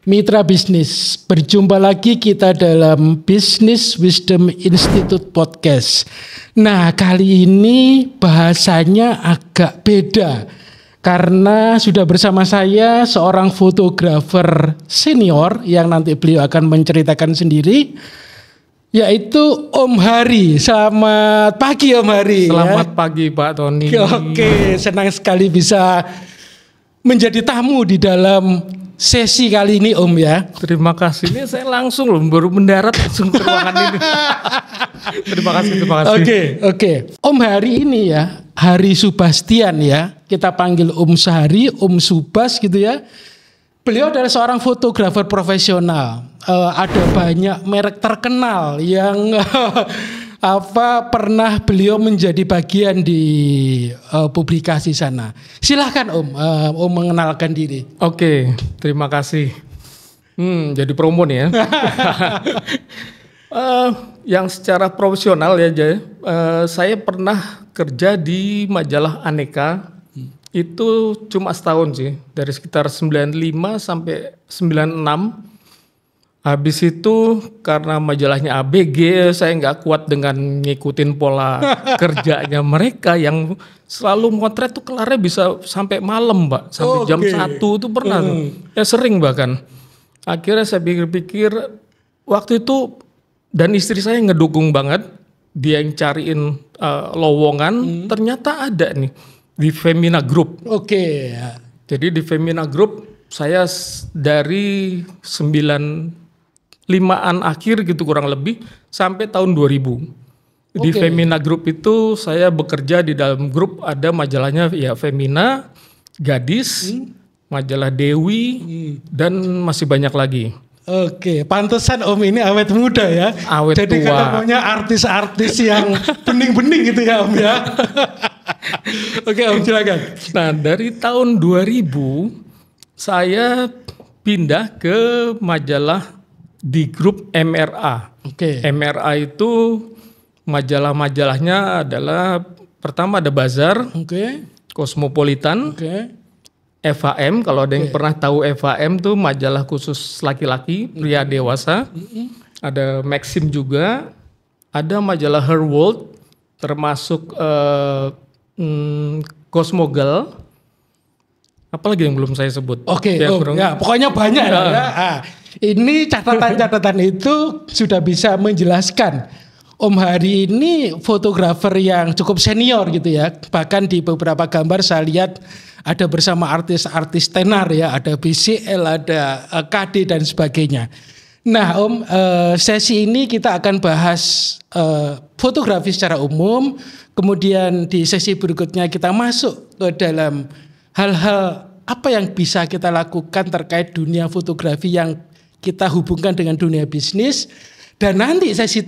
Mitra bisnis, berjumpa lagi kita dalam Business Wisdom Institute Podcast. Nah, kali ini bahasanya agak beda karena sudah bersama saya seorang fotografer senior yang nanti beliau akan menceritakan sendiri, yaitu Om Hari. Selamat pagi Om Hari. Selamat pagi Pak Tony. Oke, senang sekali bisa menjadi tamu di dalam sesi kali ini Om ya. Terima kasih. Ini saya langsung loh baru mendarat langsung ke ruangan ini. Terima kasih. Oke. Om Hari ini ya, Hari Subastian ya. Kita panggil Om Sehari, Om Subas gitu ya. Beliau adalah seorang fotografer profesional. Ada banyak merek terkenal yang pernah beliau menjadi bagian di publikasi sana. Silahkan Om mengenalkan diri. Oke, terima kasih. Jadi promo nih ya. Yang secara profesional ya, saya pernah kerja di majalah Aneka. Itu cuma setahun sih, dari sekitar 95 sampai 96. Habis itu karena majalahnya ABG, saya nggak kuat dengan ngikutin pola kerjanya mereka yang selalu motret tuh kelarnya bisa sampai malam Mbak, sampai jam 1 tuh pernah tuh. Ya sering bahkan. Akhirnya saya pikir-pikir waktu itu, dan istri saya ngedukung banget, dia yang cariin lowongan, ternyata ada nih di Femina Group. Jadi di Femina Group saya dari 95-an akhir gitu kurang lebih sampai tahun 2000. Di Femina Group itu saya bekerja di dalam grup, ada majalahnya ya Femina, Gadis, majalah Dewi, dan masih banyak lagi. Oke, pantesan Om ini awet muda ya. Awet jadi tua. Jadi maunya artis-artis yang bening-bening gitu ya Om ya. Oke Om, silakan. Nah, dari tahun 2000 saya pindah ke majalah di grup MRA. MRA itu majalah-majalahnya adalah pertama ada Bazar, Cosmopolitan, FHM. Kalau ada yang pernah tahu FHM tuh majalah khusus laki-laki, pria dewasa. Ada Maxim juga, ada majalah Her World, termasuk Cosmogirl. Apalagi yang belum saya sebut? Pokoknya banyak ya. Ini catatan-catatan itu sudah bisa menjelaskan Om Hari ini fotografer yang cukup senior gitu ya. Bahkan di beberapa gambar saya lihat ada bersama artis-artis tenar ya, ada BCL, ada KD dan sebagainya. Nah Om, sesi ini kita akan bahas fotografi secara umum. Kemudian di sesi berikutnya kita masuk ke dalam hal-hal apa yang bisa kita lakukan terkait dunia fotografi yang kita hubungkan dengan dunia bisnis. Dan nanti sesi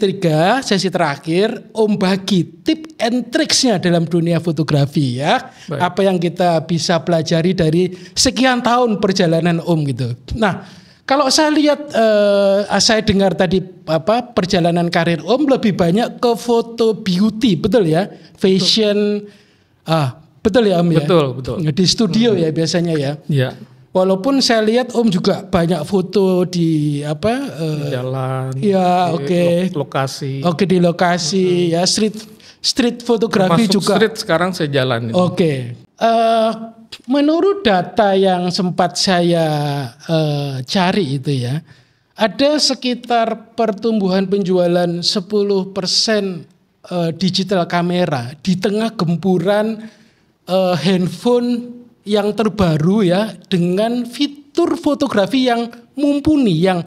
terakhir Om bagi tip and tricksnya dalam dunia fotografi ya. Baik. Apa yang kita bisa pelajari dari sekian tahun perjalanan Om gitu. Nah, kalau saya lihat, saya dengar tadi perjalanan karir Om lebih banyak ke foto beauty, betul ya? Fashion, betul ya Om ya? Betul. Di studio ya biasanya ya? Iya. Walaupun saya lihat Om juga banyak foto di jalan, lokasi. Di lokasi ya, street fotografi juga. Street sekarang saya jalan. Menurut data yang sempat saya cari itu ya, ada sekitar pertumbuhan penjualan 10% digital kamera di tengah gempuran handphone yang terbaru ya, dengan fitur fotografi yang mumpuni, yang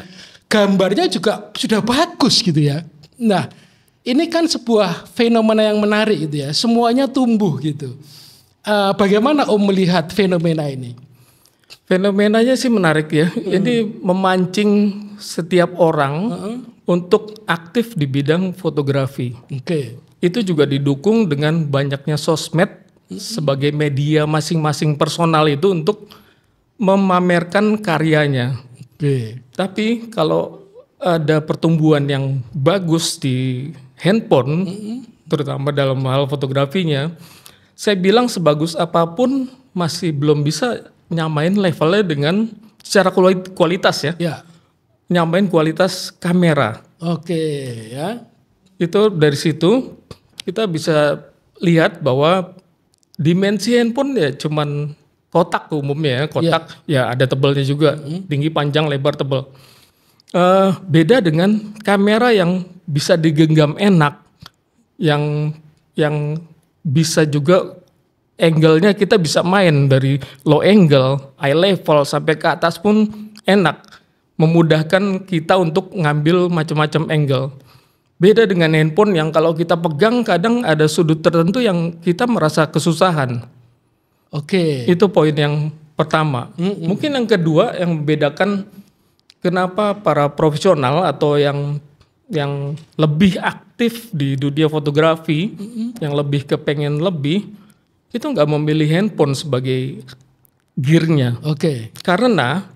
gambarnya juga sudah bagus gitu ya. Nah, ini kan sebuah fenomena yang menarik gitu ya, semuanya tumbuh gitu. Bagaimana Om melihat fenomena ini? Fenomenanya sih menarik ya. Jadi memancing setiap orang untuk aktif di bidang fotografi. Itu juga didukung dengan banyaknya sosmed sebagai media masing-masing personal itu untuk memamerkan karyanya. Tapi kalau ada pertumbuhan yang bagus di handphone, terutama dalam hal fotografinya, saya bilang sebagus apapun masih belum bisa nyamain levelnya dengan secara kualitas ya, Ya. nyamain kualitas kamera. Oke, ya. Itu dari situ kita bisa lihat bahwa dimensi handphone ya cuman kotak umumnya ya, kotak ya ada tebelnya juga, tinggi, panjang, lebar, tebel. Beda dengan kamera yang bisa digenggam enak, yang bisa juga angle-nya kita bisa main dari low angle, eye level sampai ke atas pun enak, memudahkan kita untuk ngambil macam-macam angle. Beda dengan handphone yang kalau kita pegang kadang ada sudut tertentu yang kita merasa kesusahan. Oke. Itu poin yang pertama. Mungkin yang kedua yang membedakan kenapa para profesional atau yang lebih aktif di dunia fotografi, yang lebih kepengen lebih, itu nggak memilih handphone sebagai gearnya. Oke. Karena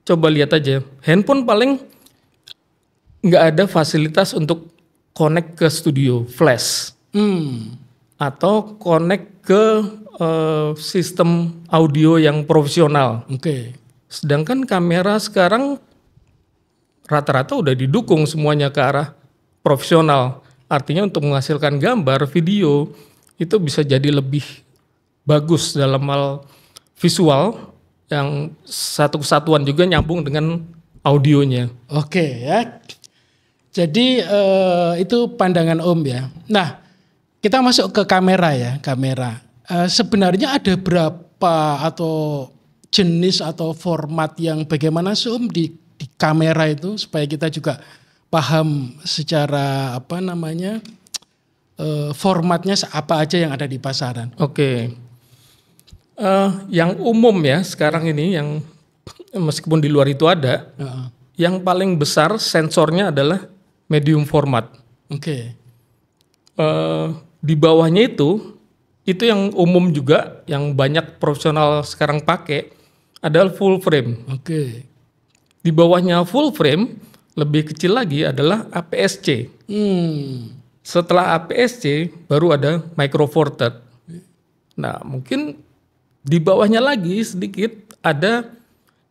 coba lihat aja, handphone paling nggak ada fasilitas untuk connect ke studio flash atau connect ke sistem audio yang profesional. Oke. Sedangkan kamera sekarang rata-rata udah didukung semuanya ke arah profesional. Artinya untuk menghasilkan gambar, video itu bisa jadi lebih bagus dalam hal visual yang satu kesatuan juga nyambung dengan audionya. Oke ya. Jadi itu pandangan Om ya. Nah, kita masuk ke kamera ya, kamera. Sebenarnya ada berapa atau jenis atau format yang bagaimana sih Om di kamera itu supaya kita juga paham secara apa namanya formatnya apa aja yang ada di pasaran. Oke. Yang umum ya sekarang ini yang meskipun di luar itu ada, yang paling besar sensornya adalah medium format. Oke. Di bawahnya itu yang umum juga yang banyak profesional sekarang pakai adalah full frame. Oke. Di bawahnya full frame lebih kecil lagi adalah APS-C. Setelah APS-C baru ada micro four third. Nah mungkin di bawahnya lagi sedikit ada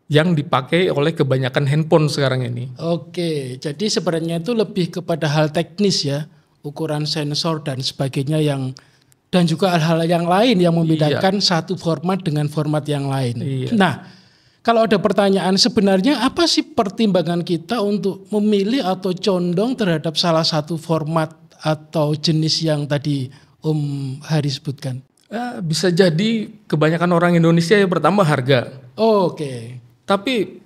yang dipakai oleh kebanyakan handphone sekarang ini. Oke, jadi sebenarnya itu lebih kepada hal teknis ya, ukuran sensor dan sebagainya dan juga hal-hal yang lain yang membedakan satu format dengan format yang lain. Iya. Nah, kalau ada pertanyaan sebenarnya apa sih pertimbangan kita untuk memilih atau condong terhadap salah satu format atau jenis yang tadi Om Hari sebutkan? Bisa jadi kebanyakan orang Indonesia yang pertama harga. Oke. Tapi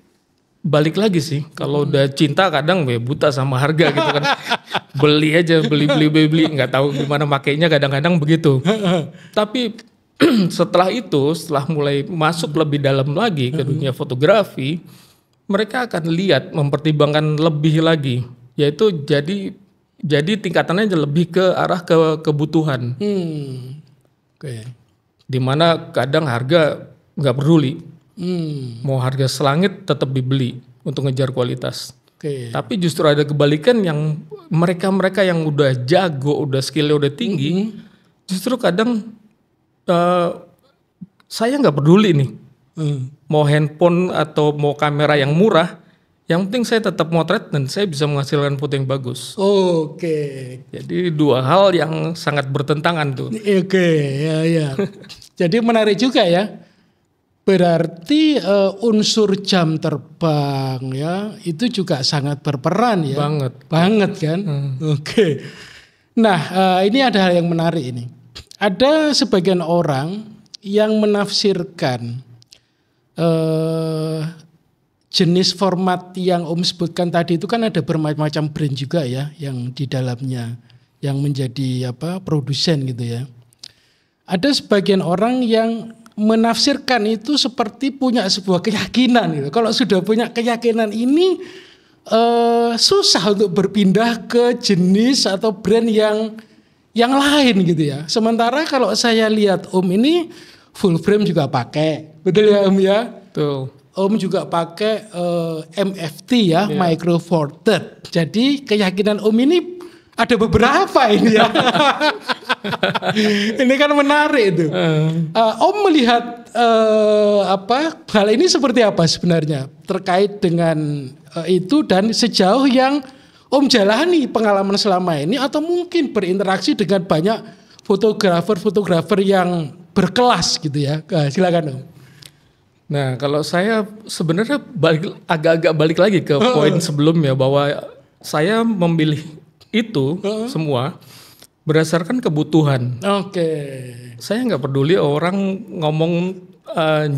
balik lagi sih, kalau udah cinta kadang buta sama harga gitu kan. Beli aja, beli, nggak tahu gimana makainya kadang-kadang begitu. Tapi setelah mulai masuk lebih dalam lagi ke dunia fotografi, mereka akan lihat, mempertimbangkan lebih lagi, yaitu jadi tingkatannya lebih ke arah kebutuhan. Oke. Dimana kadang harga nggak peduli. Mau harga selangit tetap dibeli untuk ngejar kualitas. Oke. Tapi justru ada kebalikan yang mereka yang udah jago, udah skillnya udah tinggi, justru kadang saya nggak peduli nih, mau handphone atau mau kamera yang murah, yang penting saya tetap motret dan saya bisa menghasilkan foto yang bagus. Oke. Jadi dua hal yang sangat bertentangan tuh. Oke, ya. Jadi menarik juga ya. Berarti unsur jam terbang ya itu juga sangat berperan ya. Banget kan. Oke. Nah ini ada hal yang menarik ini. Ada sebagian orang yang menafsirkan jenis format yang Om sebutkan tadi itu kan ada bermacam-macam brand juga ya yang di dalamnya yang menjadi produsen gitu ya. Ada sebagian orang yang menafsirkan itu seperti punya sebuah keyakinan gitu. Kalau sudah punya keyakinan ini susah untuk berpindah ke jenis atau brand yang lain gitu ya. Sementara kalau saya lihat Om ini full frame juga pakai, betul ya Om ya? Betul. Om juga pakai MFT ya, micro four third. Jadi keyakinan Om ini ada beberapa ini ya. Ini kan menarik itu. Om melihat hal ini seperti apa sebenarnya terkait dengan itu dan sejauh yang Om jalani pengalaman selama ini atau mungkin berinteraksi dengan banyak fotografer yang berkelas gitu ya. Silakan Om. Nah, kalau saya sebenarnya agak-agak balik lagi ke poin sebelumnya bahwa saya memilih itu semua berdasarkan kebutuhan. Oke. Saya nggak peduli orang ngomong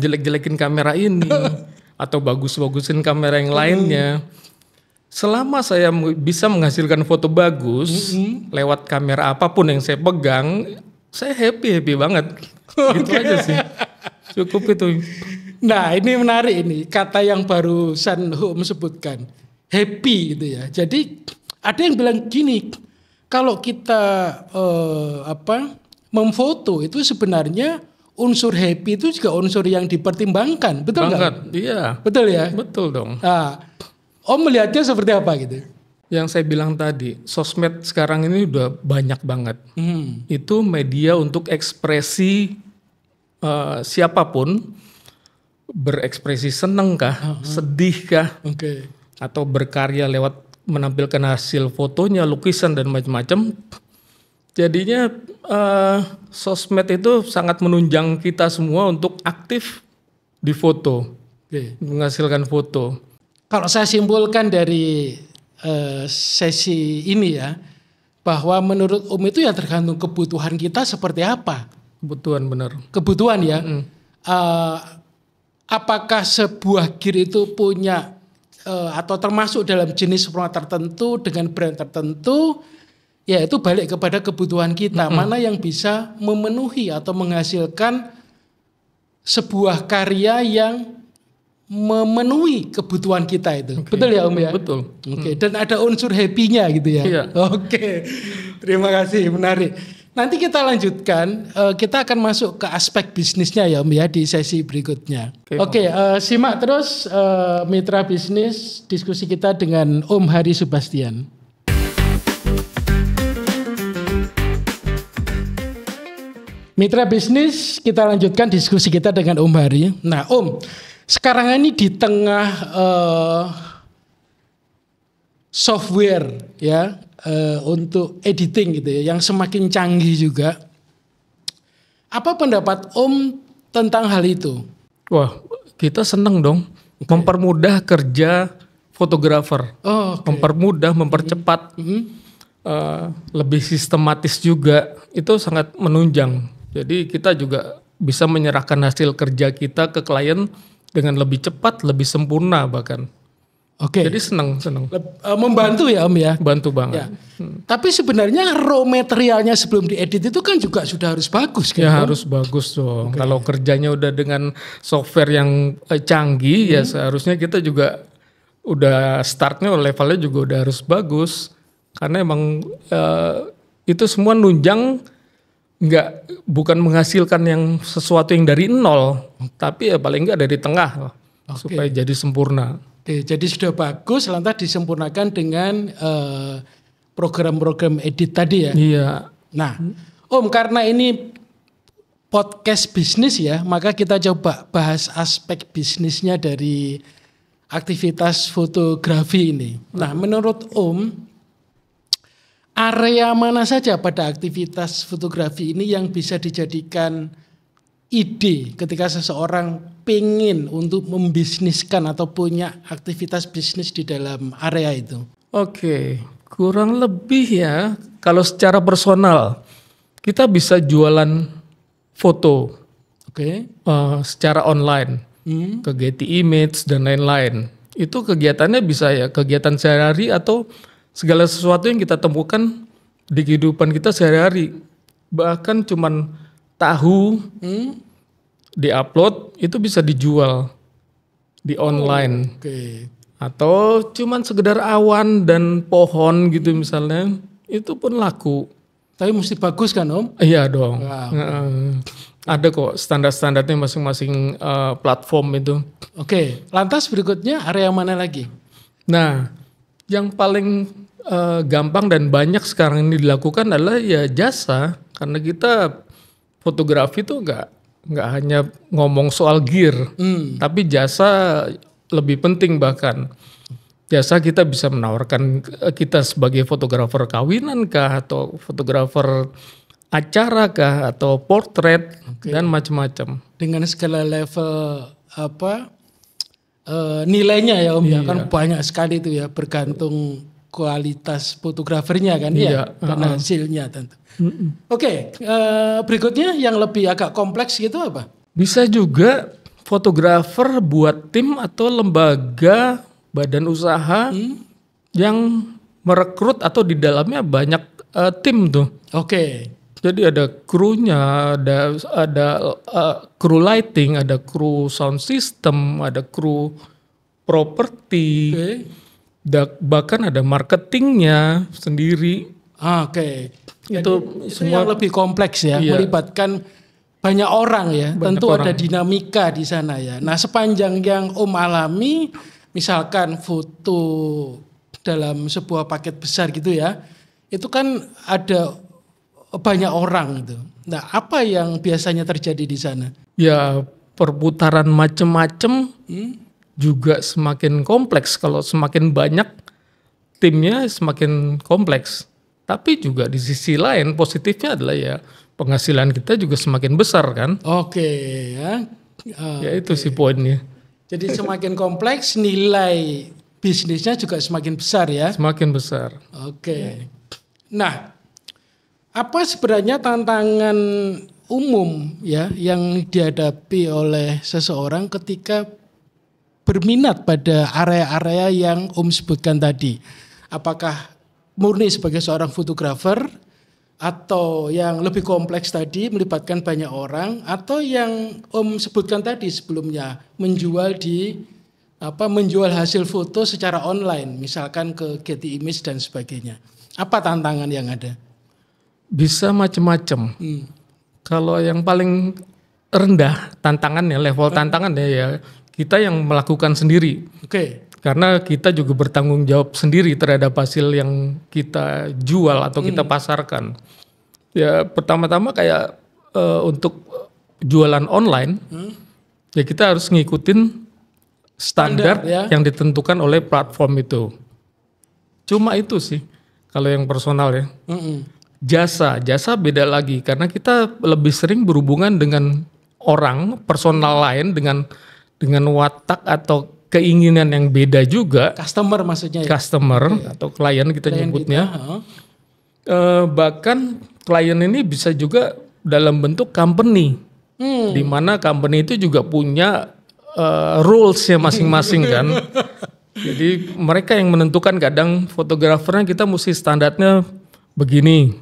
jelek-jelekin kamera ini atau bagus-bagusin kamera yang lainnya. Selama saya bisa menghasilkan foto bagus lewat kamera apapun yang saya pegang, saya happy banget. Gitu aja sih. Cukup itu. Nah, ini menarik ini kata yang barusan Om sebutkan, happy gitu ya. Jadi ada yang bilang gini, kalau kita memfoto itu sebenarnya unsur happy itu juga unsur yang dipertimbangkan, betul nggak? Banget, iya. Betul ya? Betul dong. Nah, Om melihatnya seperti apa gitu? Yang saya bilang tadi, sosmed sekarang ini udah banyak banget. Itu media untuk ekspresi siapapun, berekspresi seneng kah, sedih kah, atau berkarya lewat menampilkan hasil fotonya, lukisan dan macam-macam. Jadinya sosmed itu sangat menunjang kita semua untuk aktif di foto, menghasilkan foto. Kalau saya simpulkan dari sesi ini ya, bahwa menurut Om itu ya tergantung kebutuhan kita seperti apa. Kebutuhan benar. Kebutuhan ya. Apakah sebuah gear itu punya atau termasuk dalam jenis format tertentu dengan brand tertentu, ya itu balik kepada kebutuhan kita. Mana yang bisa memenuhi atau menghasilkan sebuah karya yang memenuhi kebutuhan kita itu. Betul ya Om ya? Betul. Dan ada unsur happy-nya gitu ya? Iya. Terima kasih, menarik. Nanti kita lanjutkan, kita akan masuk ke aspek bisnisnya ya Om ya di sesi berikutnya. Simak terus Mitra Bisnis, diskusi kita dengan Om Hari Subastian. Mitra Bisnis, kita lanjutkan diskusi kita dengan Om Hari. Nah Om, sekarang ini di tengah software ya, untuk editing gitu ya, yang semakin canggih juga. Apa pendapat Om tentang hal itu? Wah, kita seneng dong. Mempermudah kerja fotografer. Mempermudah, mempercepat. Lebih sistematis juga. Itu sangat menunjang. Jadi kita juga bisa menyerahkan hasil kerja kita ke klien dengan lebih cepat, lebih sempurna bahkan. Jadi senang. Membantu ya Om ya? Bantu banget. Ya. Tapi sebenarnya raw materialnya sebelum diedit itu kan juga sudah harus bagus kan? Ya harus bagus dong. Kalau kerjanya udah dengan software yang canggih ya seharusnya kita juga udah startnya levelnya juga udah harus bagus. Karena emang itu semua nunjang bukan menghasilkan yang sesuatu yang dari nol. Tapi ya paling enggak dari tengah supaya jadi sempurna. Jadi sudah bagus, lantas disempurnakan dengan program-program edit tadi ya. Iya. Nah, Om karena ini podcast bisnis ya, maka kita coba bahas aspek bisnisnya dari aktivitas fotografi ini. Nah, menurut Om, area mana saja pada aktivitas fotografi ini yang bisa dijadikan ide ketika seseorang pengen untuk membisniskan atau punya aktivitas bisnis di dalam area itu? Kurang lebih ya, kalau secara personal kita bisa jualan foto secara online ke Getty Image dan lain-lain. Itu kegiatannya bisa ya kegiatan sehari-hari atau segala sesuatu yang kita temukan di kehidupan kita sehari-hari. Bahkan cuman tahu di-upload itu bisa dijual di online. Atau cuman sekedar awan dan pohon gitu misalnya, itu pun laku. Tapi mesti bagus kan Om? Iya dong. Ada kok standar-standarnya masing-masing platform itu. Lantas berikutnya area mana lagi? Nah, yang paling gampang dan banyak sekarang ini dilakukan adalah ya jasa. Karena kita fotografi tuh nggak hanya ngomong soal gear, tapi jasa lebih penting bahkan. Jasa kita bisa menawarkan kita sebagai fotografer kawinan kah, atau fotografer acara kah, atau portrait dan macam-macam. Dengan segala level nilainya ya Om ya, kan banyak sekali itu ya, bergantung kualitas fotografernya kan ya, dan hasilnya tentu. Oke, berikutnya yang lebih agak kompleks gitu apa? Bisa juga fotografer buat tim atau lembaga badan usaha yang merekrut atau di dalamnya banyak tim tuh. Oke. Jadi ada krunya, ada kru lighting, ada kru sound system, ada kru properti, bahkan ada marketingnya sendiri. Oke. Itu semua yang lebih kompleks ya, melibatkan banyak orang ya. Tentu ada dinamika di sana ya. Nah, sepanjang yang Om alami, misalkan foto dalam sebuah paket besar gitu ya, itu kan ada banyak orang itu. Nah, apa yang biasanya terjadi di sana? Ya, perputaran macam-macam juga semakin kompleks. Kalau semakin banyak timnya semakin kompleks. Tapi juga di sisi lain positifnya adalah ya penghasilan kita juga semakin besar kan. Oke ya. Ya itu sih poinnya. Jadi semakin kompleks, nilai bisnisnya juga semakin besar ya. Semakin besar. Oke. Nah, apa sebenarnya tantangan umum ya yang dihadapi oleh seseorang ketika berminat pada area-area yang Om sebutkan tadi? Apakah murni sebagai seorang fotografer, atau yang lebih kompleks tadi melibatkan banyak orang, atau yang Om sebutkan tadi sebelumnya menjual hasil foto secara online, misalkan ke Getty Images dan sebagainya. Apa tantangan yang ada? Bisa macam-macam. Kalau yang paling rendah tantangannya, level tantangannya ya kita yang melakukan sendiri. Oke. Karena kita juga bertanggung jawab sendiri terhadap hasil yang kita jual atau kita pasarkan. Ya pertama-tama kayak untuk jualan online, ya kita harus ngikutin standar ya, yang ditentukan oleh platform itu. Cuma itu sih kalau yang personal ya. Jasa beda lagi karena kita lebih sering berhubungan dengan orang, personal lain dengan watak atau keinginan yang beda juga. Customer maksudnya ya? Customer atau klien kita nyebutnya. Bahkan klien ini bisa juga dalam bentuk company. Di mana company itu juga punya rules-nya masing-masing kan. Jadi mereka yang menentukan kadang fotografernya kita mesti standarnya begini.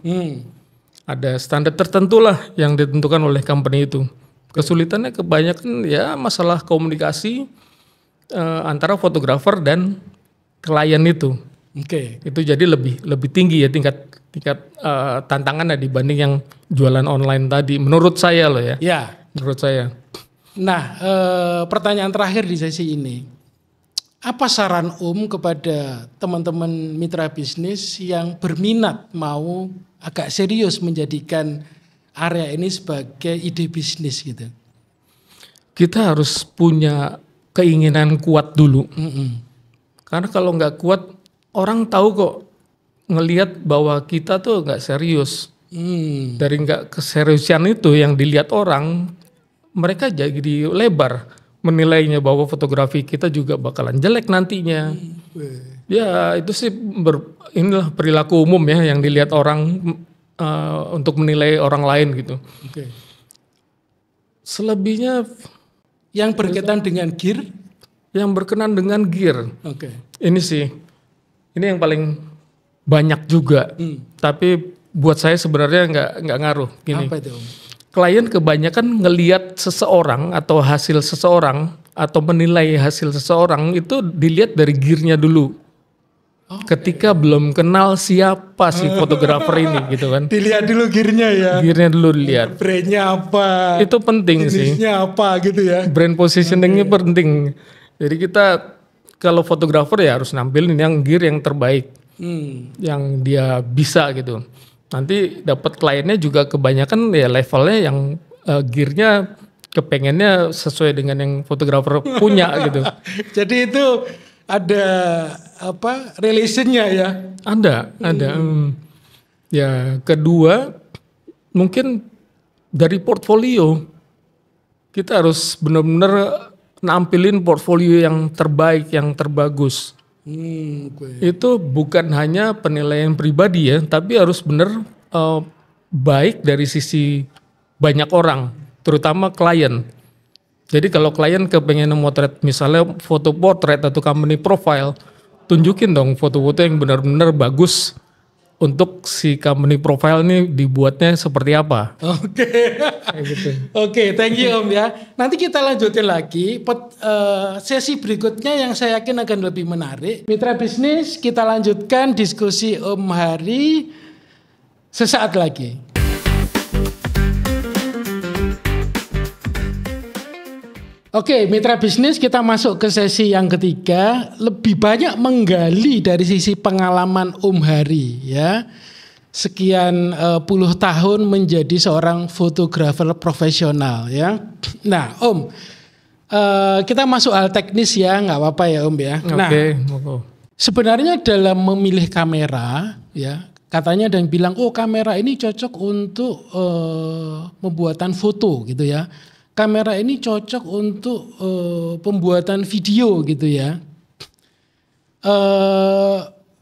Ada standar tertentu lah yang ditentukan oleh company itu. Kesulitannya kebanyakan ya masalah komunikasi antara fotografer dan klien itu. Itu jadi lebih tinggi ya tingkat tantangannya dibanding yang jualan online tadi. Menurut saya loh ya. Ya. Menurut saya. Nah, pertanyaan terakhir di sesi ini. Apa saran kepada teman-teman mitra bisnis yang berminat mau agak serius menjadikan area ini sebagai ide bisnis gitu? Kita harus punya keinginan kuat dulu. Karena kalau nggak kuat, orang tahu kok ngelihat bahwa kita tuh nggak serius. Dari nggak keseriusan itu yang dilihat orang, mereka jadi lebar menilainya bahwa fotografi kita juga bakalan jelek nantinya. Ya itu sih inilah perilaku umum ya yang dilihat orang untuk menilai orang lain gitu. Selebihnya yang berkaitan dengan gear? Yang berkenan dengan gear. Ini sih, ini yang paling banyak juga. Tapi buat saya sebenarnya nggak ngaruh. Gini. Apa itu? Klien kebanyakan ngelihat seseorang atau hasil seseorang atau menilai hasil seseorang itu dilihat dari gearnya dulu. Ketika belum kenal siapa si fotografer ini gitu kan. Dilihat dulu gearnya ya. Gearnya dulu dilihat. Brandnya apa. Itu penting sih. Jenisnya apa gitu ya. Brand positioningnya penting. Jadi kita kalau fotografer ya harus nampilin yang gear yang terbaik. Yang dia bisa gitu. Nanti dapat kliennya juga kebanyakan ya levelnya yang gearnya kepengennya sesuai dengan yang fotografer punya gitu. Jadi itu ada apa relationnya ya? Ada. Ya, kedua mungkin dari portfolio kita harus benar-benar nampilin portfolio yang terbaik, yang terbagus. Itu bukan hanya penilaian pribadi ya, tapi harus benar baik dari sisi banyak orang, terutama klien. Jadi kalau klien kepengen memotret misalnya foto portrait atau company profile, tunjukin dong foto-foto yang benar-benar bagus untuk si company profile ini dibuatnya seperti apa. Oke. Kayak gitu. Oke, thank you Om ya. Nanti kita lanjutin lagi sesi berikutnya yang saya yakin akan lebih menarik. Mitra bisnis, kita lanjutkan diskusi Om Hari sesaat lagi. Oke, mitra bisnis, kita masuk ke sesi yang ketiga, lebih banyak menggali dari sisi pengalaman Om Hari ya. Sekian puluh tahun menjadi seorang fotografer profesional ya. Nah, Om, kita masuk hal teknis ya, nggak apa-apa ya Om ya. Nah, sebenarnya dalam memilih kamera ya, katanya ada yang bilang, oh kamera ini cocok untuk pembuatan foto gitu ya. Kamera ini cocok untuk pembuatan video gitu ya.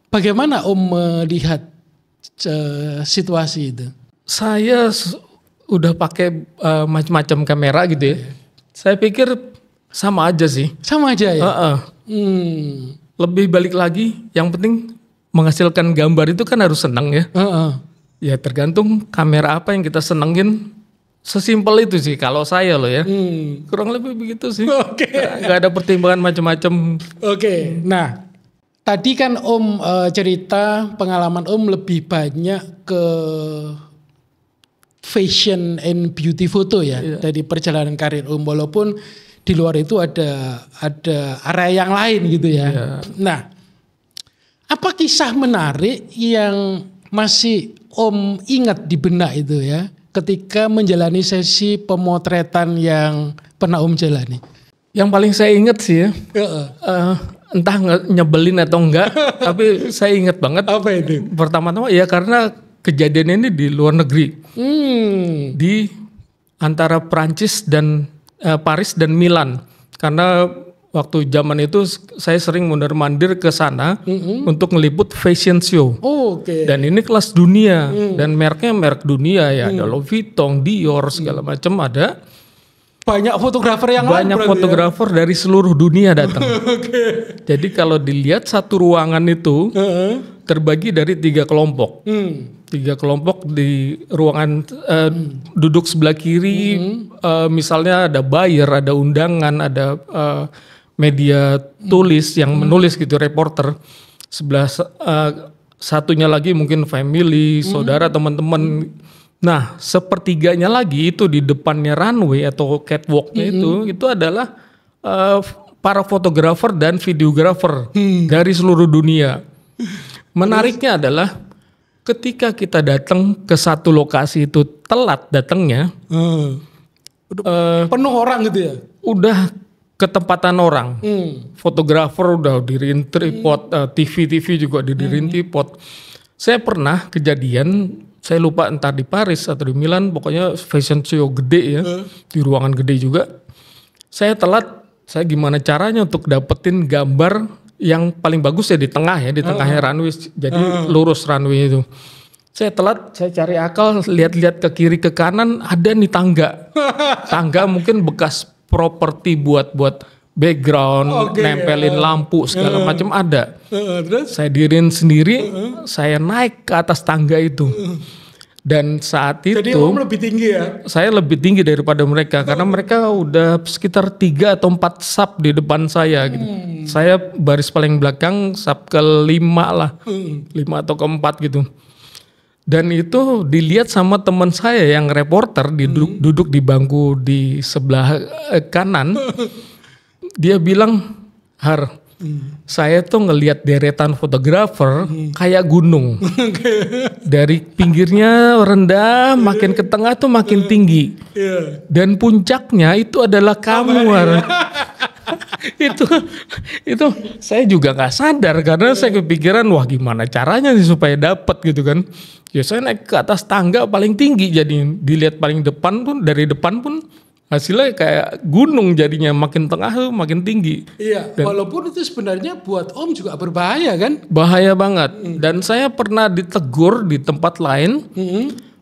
Bagaimana Om melihat situasi itu? Saya udah pakai macam-macam kamera gitu ya. Saya pikir sama aja sih. Sama aja ya? Lebih balik lagi, yang penting menghasilkan gambar itu kan harus senang ya. Ya tergantung kamera apa yang kita senengin. Sesimpel itu sih kalau saya loh ya. Kurang lebih begitu sih. Oke. Gak ada pertimbangan macam-macam. Oke. Nah, tadi kan Om cerita pengalaman Om lebih banyak ke fashion and beauty foto ya. Yeah. Dari perjalanan karir Om, walaupun di luar itu ada area yang lain gitu ya. Yeah. Nah, apa kisah menarik yang masih Om ingat di benak itu ya, ketika menjalani sesi pemotretan yang pernah Om jalani? Yang paling saya ingat sih ya, entah nyebelin atau enggak, tapi saya ingat banget. Apa itu? Pertama-tama ya karena kejadian ini di luar negeri, di antara Prancis dan Paris dan Milan. Karena waktu zaman itu saya sering mondar-mandir ke sana untuk ngeliput fashion show. Oke. Dan ini kelas dunia dan mereknya merek dunia ya, ada Louis Vuitton, Dior segala macam ada. Banyak fotografer yang banyak lain fotografer ya? Dari seluruh dunia datang. Jadi kalau dilihat satu ruangan itu terbagi dari 3 kelompok. 3 kelompok di ruangan duduk sebelah kiri, misalnya ada buyer, ada undangan, ada media tulis yang menulis gitu, reporter. Sebelah satunya lagi mungkin family, saudara, teman-teman. Nah, sepertiganya lagi itu di depannya runway atau catwalknya itu adalah para fotografer dan videografer dari seluruh dunia. Menariknya adalah ketika kita datang ke satu lokasi itu telat datangnya, penuh orang gitu ya? Udah ketempatan orang, fotografer udah diriin tripod, TV juga didiriin tripod. Saya pernah kejadian, saya lupa entar di Paris atau di Milan, pokoknya fashion show gede ya, di ruangan gede juga. Saya telat, saya gimana caranya untuk dapetin gambar yang paling bagus ya di tengah ya, di tengahnya runway, jadi lurus runway itu. Saya telat, saya cari akal, lihat-lihat ke kiri ke kanan, ada nih tangga. Tangga mungkin bekas properti buat background, nempelin lampu segala macam ada. Terus? Saya diriin sendiri, saya naik ke atas tangga itu. Dan saat itu, jadi Om lebih tinggi ya? Saya lebih tinggi daripada mereka karena mereka udah sekitar 3 atau 4 sub di depan saya gitu. Saya baris paling belakang, sub ke-5 lah, 5 atau ke-4 gitu. Dan itu dilihat sama teman saya yang reporter duduk di bangku di sebelah kanan. Dia bilang, Har, Saya tuh ngelihat deretan fotografer kayak gunung. Dari pinggirnya rendah, makin ke tengah tuh makin tinggi. Dan puncaknya itu adalah kamu. itu saya juga nggak sadar karena saya kepikiran wah gimana caranya sih supaya dapat gitu kan. Ya saya naik ke atas tangga paling tinggi, jadi dilihat paling depan pun, dari depan pun hasilnya kayak gunung, jadinya makin tengah tuh makin tinggi. Iya, walaupun itu sebenarnya buat Om juga berbahaya kan? Bahaya banget. Dan saya pernah ditegur di tempat lain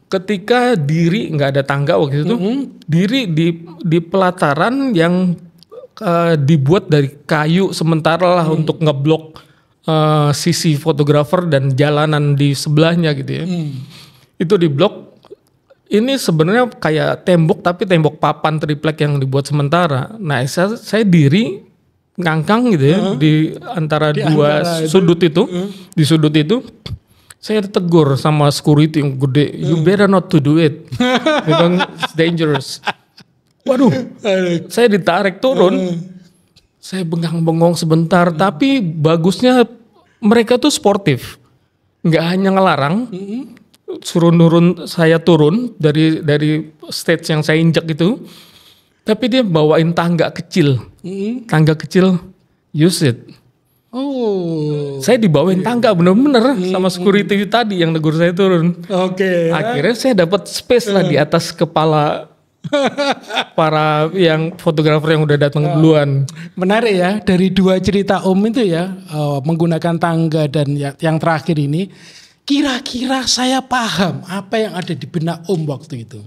ketika diri, nggak ada tangga waktu itu, diri di pelataran yang dibuat dari kayu sementara lah untuk ngeblok sisi fotografer dan jalanan di sebelahnya gitu ya. Itu diblok. Ini sebenarnya kayak tembok, tapi tembok papan triplek yang dibuat sementara. Nah, saya diri ngangkang gitu ya di antara dua sudut itu. Di sudut itu saya ditegur sama security yang gede, you better not to do it. Memang it's dangerous. Waduh, saya ditarik turun. Saya bengang-bengong sebentar, tapi bagusnya mereka tuh sportif. Nggak hanya ngelarang, suruh saya turun dari stage yang saya injak itu, tapi dia bawain tangga kecil. Tangga kecil, use it. Oh. Saya dibawain tangga bener-bener sama security tadi yang negur saya turun. Oke. Akhirnya saya dapat space lah di atas kepala para yang fotografer yang udah datang duluan. Menarik ya, dari dua cerita Om itu ya, menggunakan tangga dan yang terakhir ini, kira-kira saya paham apa yang ada di benak Om waktu itu.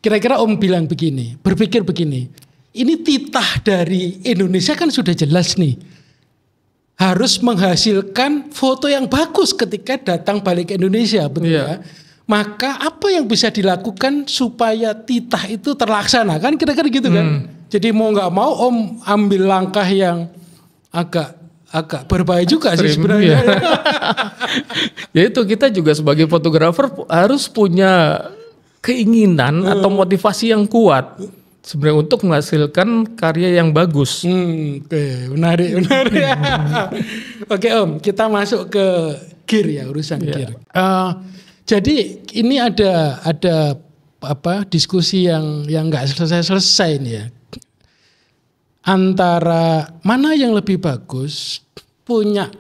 Kira-kira Om bilang begini, berpikir begini, ini titah dari Indonesia kan sudah jelas nih, harus menghasilkan foto yang bagus ketika datang balik ke Indonesia, betul ya? Maka apa yang bisa dilakukan supaya titah itu terlaksana, kan kira-kira gitu kan? Jadi mau nggak mau Om ambil langkah yang agak berbahaya juga sih sebenarnya. Ya itu, kita juga sebagai fotografer harus punya keinginan atau motivasi yang kuat sebenarnya untuk menghasilkan karya yang bagus. Oke, menarik. Oke Om, kita masuk ke gear ya, urusan gear. Jadi ini ada diskusi yang nggak selesai nih ya. Antara mana yang lebih bagus, punya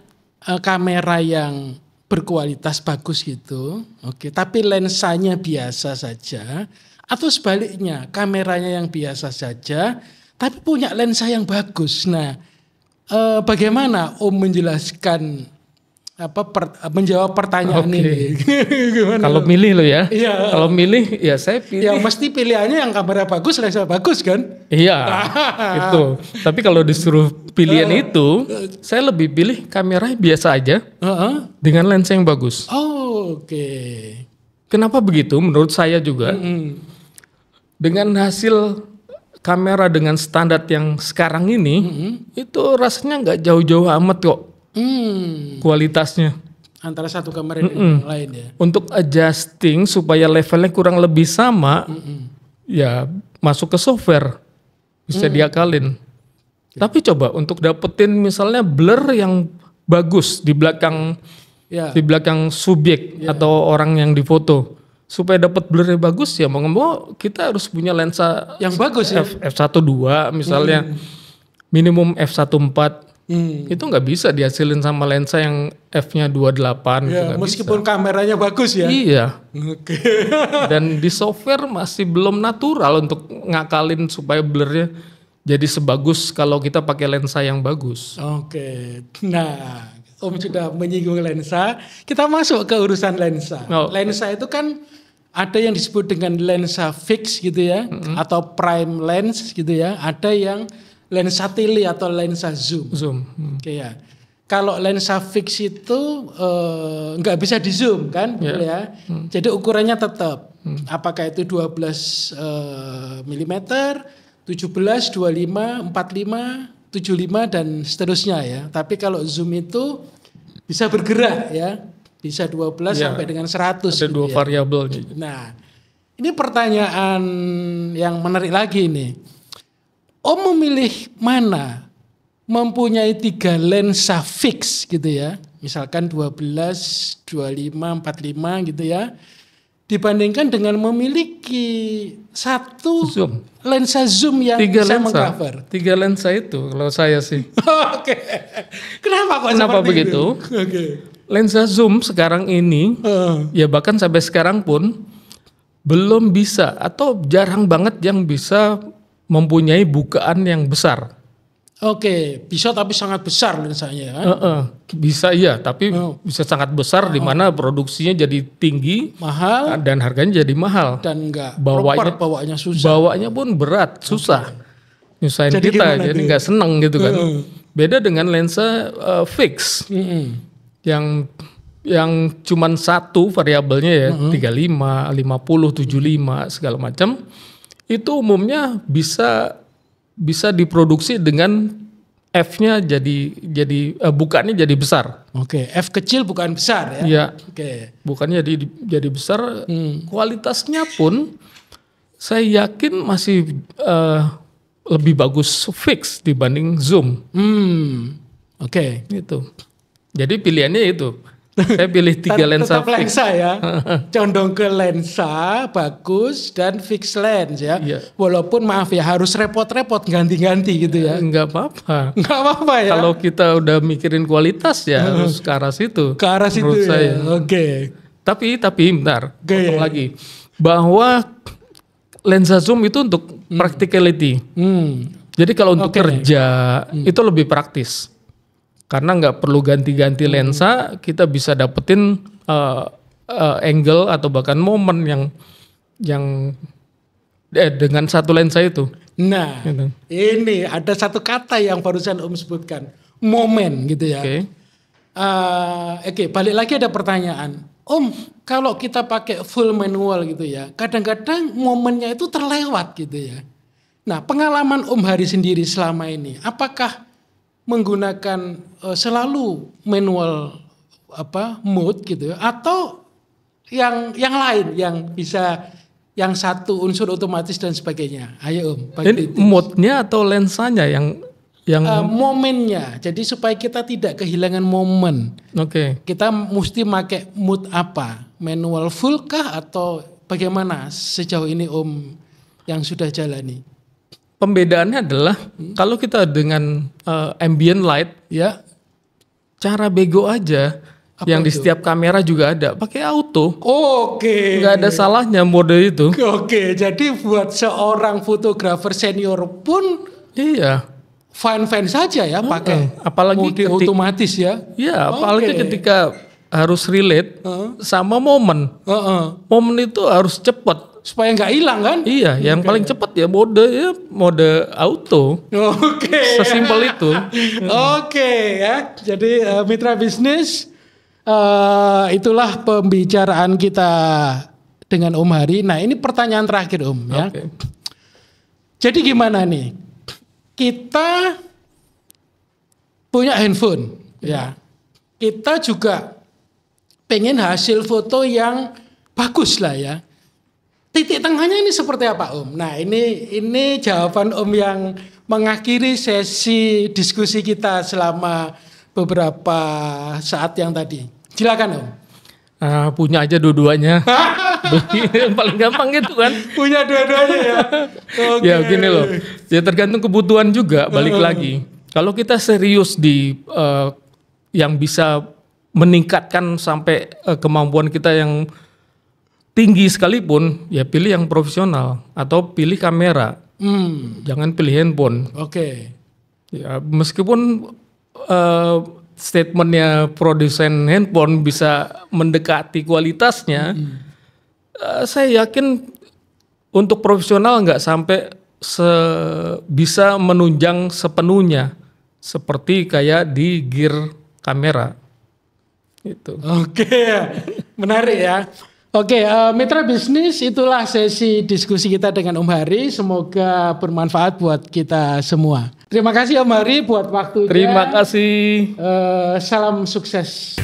kamera yang berkualitas bagus gitu, oke, tapi lensanya biasa saja, atau sebaliknya kameranya yang biasa saja, tapi punya lensa yang bagus. Nah, bagaimana Om menjelaskan menjawab pertanyaan ini? Kalau milih lo ya, iya. Kalau milih ya saya pilih. Ya mesti pilihannya yang kamera bagus, lensa bagus kan? Iya, itu. Tapi kalau disuruh pilihan itu, saya lebih pilih kamera biasa aja dengan lensa yang bagus. Oke. Kenapa begitu? Menurut saya juga, dengan hasil kamera dengan standar yang sekarang ini, itu rasanya nggak jauh-jauh amat kok. Kualitasnya antara satu kamera dan yang lain ya. Untuk adjusting supaya levelnya kurang lebih sama, ya masuk ke software bisa diakalin. Tapi coba untuk dapetin misalnya blur yang bagus di belakang subjek atau orang yang difoto, supaya dapat blurnya bagus ya mau nggak mau kita harus punya lensa yang bagus ya. f1.2 misalnya, minimum f1.4. Itu nggak bisa dihasilin sama lensa yang f-nya 28. Ya, meskipun bisa. Kameranya bagus ya. Iya. Dan di software masih belum natural untuk ngakalin supaya blurnya jadi sebagus kalau kita pakai lensa yang bagus. Oke. Nah, Om sudah menyinggung lensa. Kita masuk ke urusan lensa. Lensa itu kan ada yang disebut dengan lensa fix gitu ya, atau prime lens gitu ya. Ada yang lensa tele atau lensa zoom. Oke ya. Kalau lensa fix itu nggak bisa di zoom kan, ya. Jadi ukurannya tetap. Apakah itu 12 mm, 17, 25, 45, 75 dan seterusnya ya. Tapi kalau zoom itu bisa bergerak ya, bisa 12 sampai dengan 100. Ada dua variabel. Nah, ini pertanyaan yang menarik lagi nih. Om memilih mana? mempunyai 3 lensa fix gitu ya. Misalkan 12, 25, 45 gitu ya. Dibandingkan dengan memiliki satu Zoom. lensa zoom yang 3 bisa lensa. mengcover. 3 lensa itu kalau saya sih. Oke. Kenapa Kenapa seperti begitu? itu? Oke. Lensa zoom sekarang ini ya bahkan sampai sekarang pun belum bisa atau jarang banget yang bisa mempunyai bukaan yang besar. Oke, bisa tapi sangat besar lensanya kan? Bisa iya, tapi bisa sangat besar di mana produksinya jadi tinggi, Mahal dan harganya jadi mahal. dan enggak Bawanya- bawanya susah. Bawanya pun berat, susah. Nyusahin Jadi kita, gimana jadi tuh? nggak seneng gitu kan. Beda dengan lensa fix yang cuman satu variabelnya ya 35, 50, 75 segala macam. Itu umumnya bisa diproduksi dengan F-nya jadi bukannya jadi besar. Oke, F kecil bukan besar ya. Iya, Oke. bukannya jadi besar. Kualitasnya pun saya yakin masih lebih bagus fix dibanding zoom Oke. gitu. Jadi pilihannya itu. Saya pilih 3 lensa Tetap fix. lensa ya. Condong ke lensa bagus dan fix lens ya. Iya. Walaupun maaf ya harus repot-repot ganti-ganti gitu ya. Enggak apa-apa. Enggak apa-apa ya. Kalau kita udah mikirin kualitas ya harus ke arah situ. ke arah situ menurut ya. saya. Oke. Tapi bentar, Oke. potong lagi. Bahwa lensa zoom itu untuk practicality. Jadi kalau untuk Oke. kerja itu lebih praktis. Karena nggak perlu ganti-ganti lensa, kita bisa dapetin angle atau bahkan momen yang dengan satu lensa itu. Nah, Gitu. ini ada satu kata yang barusan Om sebutkan, momen gitu ya. Oke. Oke, balik lagi ada pertanyaan. Om, kalau kita pakai full manual gitu ya, kadang-kadang momennya itu terlewat gitu ya. Nah, pengalaman Om Hari sendiri selama ini, apakah menggunakan selalu manual mode gitu ya, atau yang lain yang bisa yang satu unsur otomatis dan sebagainya? Ayo Om, bagi Ini mode-nya atau lensanya yang momennya. Jadi supaya kita tidak kehilangan momen. oke. Kita mesti pakai mood apa? Manual full kah atau bagaimana sejauh ini Om yang sudah jalani? Pembedaannya adalah kalau kita dengan ambient light Ya. cara bego aja yang di itu? setiap kamera juga ada pakai auto. Oke. Nggak ada salahnya mode itu. Oke, jadi buat seorang fotografer senior pun Iya. fine-fine saja ya pakai Apalagi mode otomatis ya. Iya, apalagi Oke. ketika harus relate sama momen. Heeh. Momen itu harus cepat. Supaya nggak hilang kan? Iya, yang paling cepat ya mode auto. Oke. Sesimpel itu. Oke ya. Jadi mitra bisnis itulah pembicaraan kita dengan Om Hari. Nah, ini pertanyaan terakhir Om ya. Oke. Jadi gimana nih? Kita punya handphone ya. Kita juga pengen hasil foto yang bagus lah ya. Titik tengahnya ini seperti apa Om? Nah ini jawaban Om yang mengakhiri sesi diskusi kita selama beberapa saat yang tadi. Silakan Om. Punya aja dua-duanya. Yang paling gampang gitu kan. Punya dua-duanya ya. Oke. Ya gini loh. Ya tergantung kebutuhan juga. Balik lagi. Kalau kita serius di yang bisa meningkatkan sampai kemampuan kita yang tinggi sekalipun, ya pilih yang profesional atau pilih kamera. Jangan pilih handphone. Oke. Ya, meskipun statementnya produsen handphone bisa mendekati kualitasnya, saya yakin untuk profesional nggak sampai bisa menunjang sepenuhnya seperti kayak di gear kamera. Itu. Oke, menarik ya. Oke, mitra bisnis, itulah sesi diskusi kita dengan Om Hari. Semoga bermanfaat buat kita semua. Terima kasih Om Hari buat waktunya. Terima kasih. Salam sukses.